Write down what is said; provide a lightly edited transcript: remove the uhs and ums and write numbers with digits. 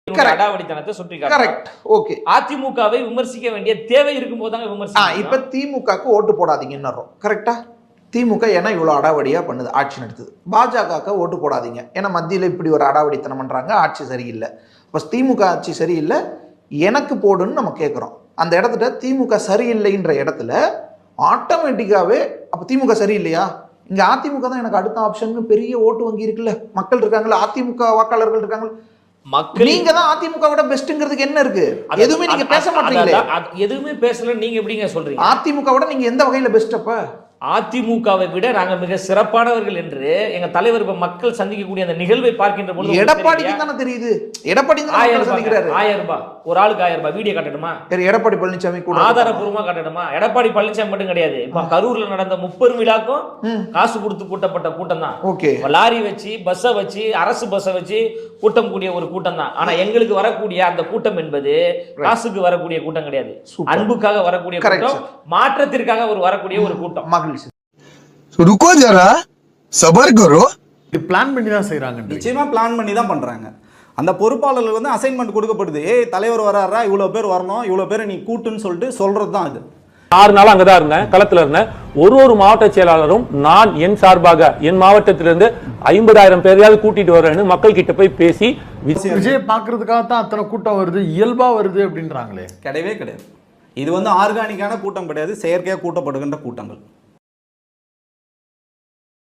அடாவடித்தனத்தை சுட்டி காட்டுறாங்க. ஓகே, அதிமுகவை விமர்சிக்க வேண்டிய தேவை இருக்கும் போதுதாங்க விமர்சிக்க. இப்ப திமுகக்கு ஓட்டு போடாதீங்கன்னு கரெக்டா? திமுக ஏன்னா இவ்வளவு அடாவடியா பண்ணுது, ஆட்சி நடத்துது. பாஜக ஓட்டு போடாதீங்க ஏன்னா மத்தியில இப்படி ஒரு அடாவடித்தனம் பண்றாங்க, ஆட்சி சரியில்லை. இப்ப திமுக ஆட்சி சரியில்லை, எனக்கு போடுன்னு நம்ம கேட்கிறோம். அந்த இடத்துல திமுக சரியில்லைன்ற இடத்துல ஆட்டோமேட்டிக்காவே அப்ப திமுக சரியில்லையா, இங்க அதிமுக தான் எனக்கு அடுத்த ஆப்ஷன், பெரிய ஓட்டு வங்கி இருக்குல்ல, மக்கள் இருக்காங்கல்ல, அதிமுக வாக்காளர்கள் இருக்காங்க, மக்கள். நீங்க தான் அதிமுக விட பெஸ்ட்ங்கிறதுக்கு என்ன இருக்கு? எதுவுமே நீங்க பேச மாட்டீங்களே. எதுவுமே பேசல, நீங்க எப்படிங்க சொல்றீங்க? அதிமுக விட நீங்க எந்த வகையில பெஸ்ட்? அப்ப அதிமுகவை விட நாங்க மிக சிறப்பானவர்கள் என்று எங்க தலைவர் இப்ப மக்கள் சந்திக்கக்கூடிய அந்த நிகழ்வை பார்க்கின்ற பொழுது எடப்பாடிக்கு தானே தெரியுது. எடப்பாடி 1000 ரூபாய் ஒரு ஆளுக்கு 1000 ரூபாய் வீடியோ காட்டணுமா? எடப்பாடி பழனிசாமி கூட ஆதாரபூர்வமா காட்டணுமா? எடப்பாடி பழனிசாமி மட்டும் கிடையாது, இப்ப கரூர்ல நடந்த 30 விழாக்கும் காசு கொடுத்து கூட்டப்பட்ட கூட்டம் தான். ஓகே, லாரி வச்சு பஸ்ஸை வச்சு அரசு பஸ்ஸை வச்சு கூட்டம் கூடிய ஒரு கூட்டம் தான். ஆனா எங்களுக்கு வரக்கூடிய அந்த கூட்டம் என்பது காசுக்கு வரக்கூடிய கூட்டம் கிடையாது, அன்புக்காக வரக்கூடிய கூட்டம், மாற்றத்திற்காக ஒரு வரக்கூடிய ஒரு கூட்டம். रुको जरा सबर करो. பிளான் பண்ணி தான் செய்றாங்க. நிச்சயமா பிளான் பண்ணி தான் பண்றாங்க. அந்த பொறுப்பாளர்களுக்கு வந்து அசைன்மெண்ட் கொடுக்கப்படுது. தலைவர் வராரா, இவ்வளவு பேர் வரணும், இவ்வளவு பேரை நீ கூட்டுன்னு சொல்லிட்டு சொல்றது தான் இது. 6 நாள் அங்கதான் இருந்தேன், களத்துல இருந்தேன். ஒரு மாவட்ட செயலாளரும் நான் என் சார்பாக என் மாவட்டத்திலிருந்து 50,000 பேரையாவது கூட்டிட்டு வரேன்னு மக்கள் கிட்ட போய் பேசி விஜய் பாக்குறதுக்காக தான் அத்தனை கூட்டம் வருது, இயல்பா வருது அப்படின்றாங்களே. கிடையவே கிடையாது. இது வந்து ஆர்கானிக்கான கூட்டம் கிடையாது, செயற்கையாக கூட்டப்படுகின்ற கூட்டங்கள்.